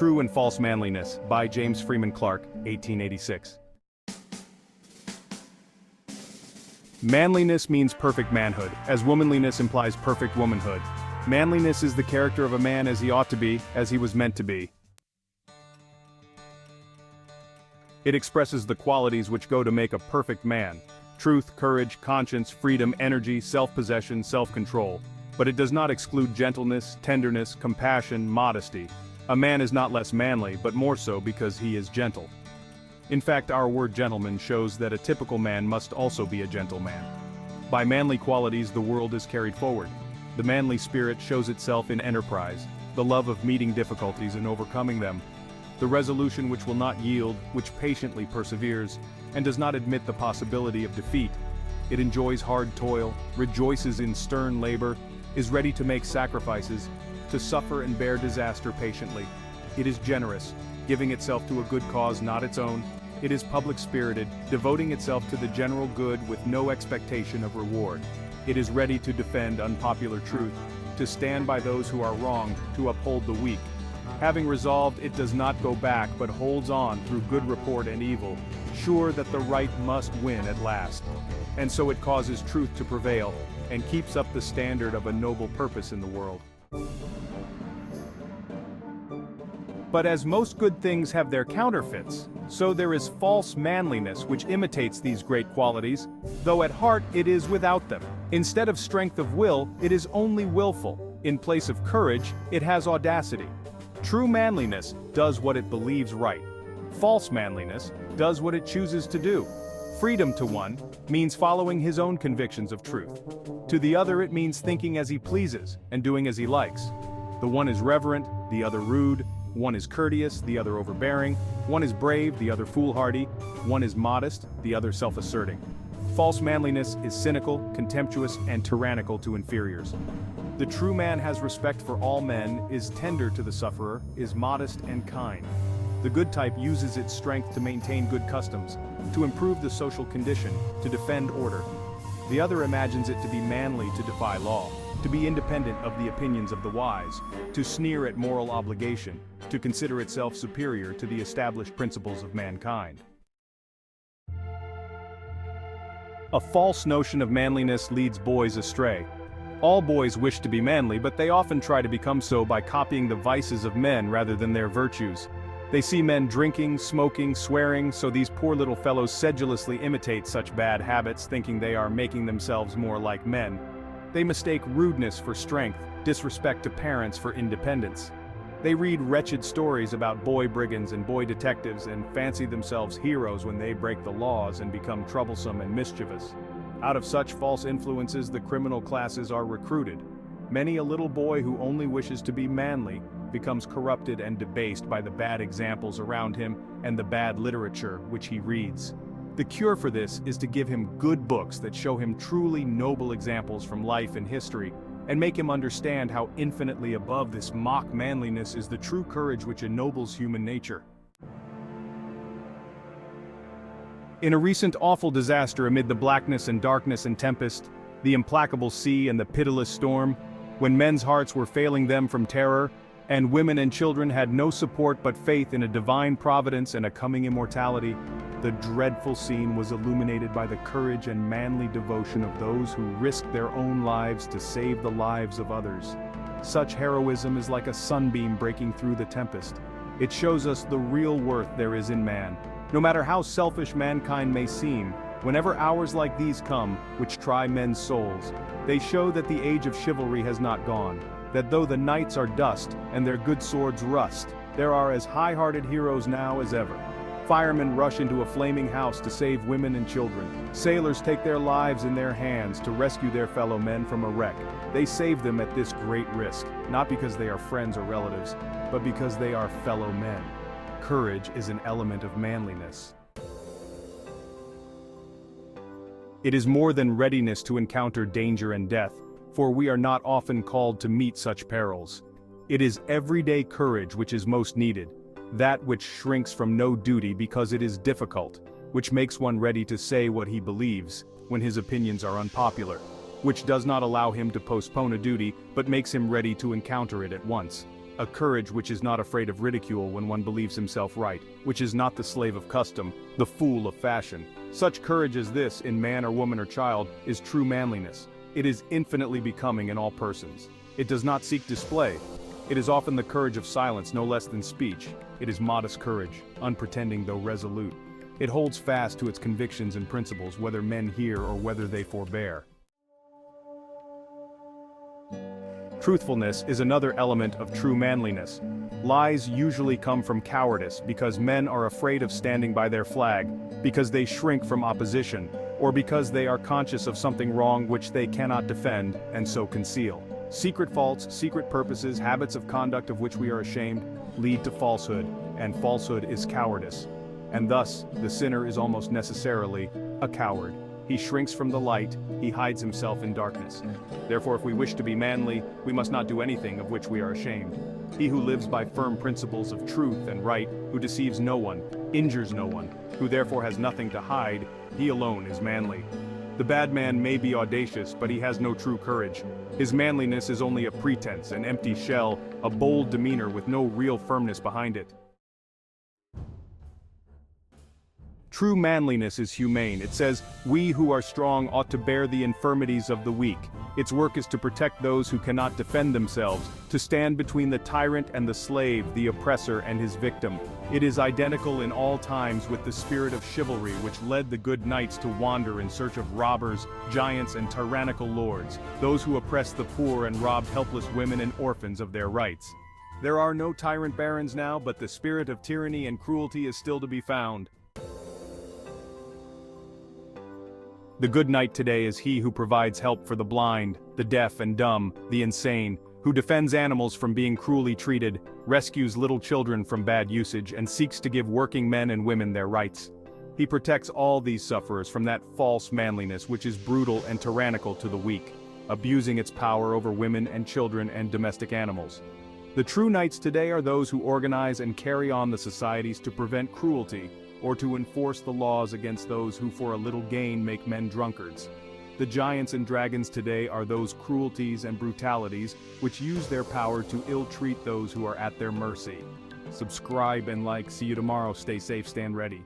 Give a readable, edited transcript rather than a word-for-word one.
True and False Manliness by James Freeman Clarke, 1886. Manliness means perfect manhood, as womanliness implies perfect womanhood. Manliness is the character of a man as he ought to be, as he was meant to be. It expresses the qualities which go to make a perfect man: truth, courage, conscience, freedom, energy, self-possession, self-control. But it does not exclude gentleness, tenderness, compassion, modesty. A man is not less manly, but more so because he is gentle. In fact, our word gentleman shows that a typical man must also be a gentleman. By manly qualities the world is carried forward. The manly spirit shows itself in enterprise, the love of meeting difficulties and overcoming them, the resolution which will not yield, which patiently perseveres, and does not admit the possibility of defeat. It enjoys hard toil, rejoices in stern labor, is ready to make sacrifices, to suffer and bear disaster patiently. It is generous, giving itself to a good cause not its own. It is public-spirited, devoting itself to the general good with no expectation of reward. It is ready to defend unpopular truth, to stand by those who are wrong, to uphold the weak. Having resolved, it does not go back but holds on through good report and evil, sure that the right must win at last. And so it causes truth to prevail, and keeps up the standard of a noble purpose in the world. But as most good things have their counterfeits, so there is false manliness which imitates these great qualities, though at heart it is without them. Instead of strength of will, it is only willful. In place of courage, it has audacity. True manliness does what it believes right. False manliness does what it chooses to do. Freedom to one means following his own convictions of truth. To the other it means thinking as he pleases and doing as he likes. The one is reverent, the other rude. One is courteous, the other overbearing. One is brave, the other foolhardy. One is modest, the other self-asserting. False manliness is cynical, contemptuous, and tyrannical to inferiors. The true man has respect for all men, is tender to the sufferer, is modest and kind. The good type uses its strength to maintain good customs, to improve the social condition, to defend order. The other imagines it to be manly to defy law, to be independent of the opinions of the wise, to sneer at moral obligation, to consider itself superior to the established principles of mankind. A false notion of manliness leads boys astray. All boys wish to be manly, but they often try to become so by copying the vices of men rather than their virtues. They see men drinking, smoking, swearing, so these poor little fellows sedulously imitate such bad habits, thinking they are making themselves more like men. They mistake rudeness for strength, disrespect to parents for independence. They read wretched stories about boy brigands and boy detectives and fancy themselves heroes when they break the laws and become troublesome and mischievous. Out of such false influences the criminal classes are recruited. Many a little boy who only wishes to be manly becomes corrupted and debased by the bad examples around him and the bad literature which he reads. The cure for this is to give him good books that show him truly noble examples from life and history, and make him understand how infinitely above this mock manliness is the true courage which ennobles human nature. In a recent awful disaster amid the blackness and darkness and tempest, the implacable sea and the pitiless storm, when men's hearts were failing them from terror, and women and children had no support but faith in a divine providence and a coming immortality, the dreadful scene was illuminated by the courage and manly devotion of those who risked their own lives to save the lives of others. Such heroism is like a sunbeam breaking through the tempest. It shows us the real worth there is in man. No matter how selfish mankind may seem, whenever hours like these come, which try men's souls, they show that the age of chivalry has not gone, that though the knights are dust and their good swords rust, there are as high-hearted heroes now as ever. Firemen rush into a flaming house to save women and children. Sailors take their lives in their hands to rescue their fellow men from a wreck. They save them at this great risk, not because they are friends or relatives, but because they are fellow men. Courage is an element of manliness. It is more than readiness to encounter danger and death, for we are not often called to meet such perils. It is everyday courage which is most needed, that which shrinks from no duty because it is difficult, which makes one ready to say what he believes when his opinions are unpopular, which does not allow him to postpone a duty but makes him ready to encounter it at once. a courage which is not afraid of ridicule when one believes himself right, which is not the slave of custom, the fool of fashion. Such courage as this, in man or woman or child, is true manliness. It is infinitely becoming in all persons. It does not seek display. It is often the courage of silence no less than speech. It is modest courage, unpretending though resolute. It holds fast to its convictions and principles whether men hear or whether they forbear. Truthfulness is another element of true manliness. Lies usually come from cowardice because men are afraid of standing by their flag, because they shrink from opposition, or because they are conscious of something wrong which they cannot defend and so conceal. Secret faults, secret purposes, habits of conduct of which we are ashamed, lead to falsehood, and falsehood is cowardice. And thus, the sinner is almost necessarily a coward. He shrinks from the light, he hides himself in darkness. Therefore, if we wish to be manly, we must not do anything of which we are ashamed. He who lives by firm principles of truth and right, who deceives no one, injures no one, who therefore has nothing to hide, he alone is manly. The bad man may be audacious, but he has no true courage. His manliness is only a pretense, an empty shell, a bold demeanor with no real firmness behind it. True manliness is humane. It says, "We who are strong ought to bear the infirmities of the weak." Its work is to protect those who cannot defend themselves, to stand between the tyrant and the slave, the oppressor and his victim. It is identical in all times with the spirit of chivalry which led the good knights to wander in search of robbers, giants and tyrannical lords, those who oppressed the poor and robbed helpless women and orphans of their rights. There are no tyrant barons now, but the spirit of tyranny and cruelty is still to be found. The good knight today is he who provides help for the blind, the deaf and dumb, the insane, who defends animals from being cruelly treated, rescues little children from bad usage, and seeks to give working men and women their rights. He protects all these sufferers from that false manliness which is brutal and tyrannical to the weak, abusing its power over women and children and domestic animals. The true knights today are those who organize and carry on the societies to prevent cruelty, or to enforce the laws against those who for a little gain make men drunkards. The giants and dragons today are those cruelties and brutalities which use their power to ill-treat those who are at their mercy. Subscribe and like. See you tomorrow. Stay safe, stand ready.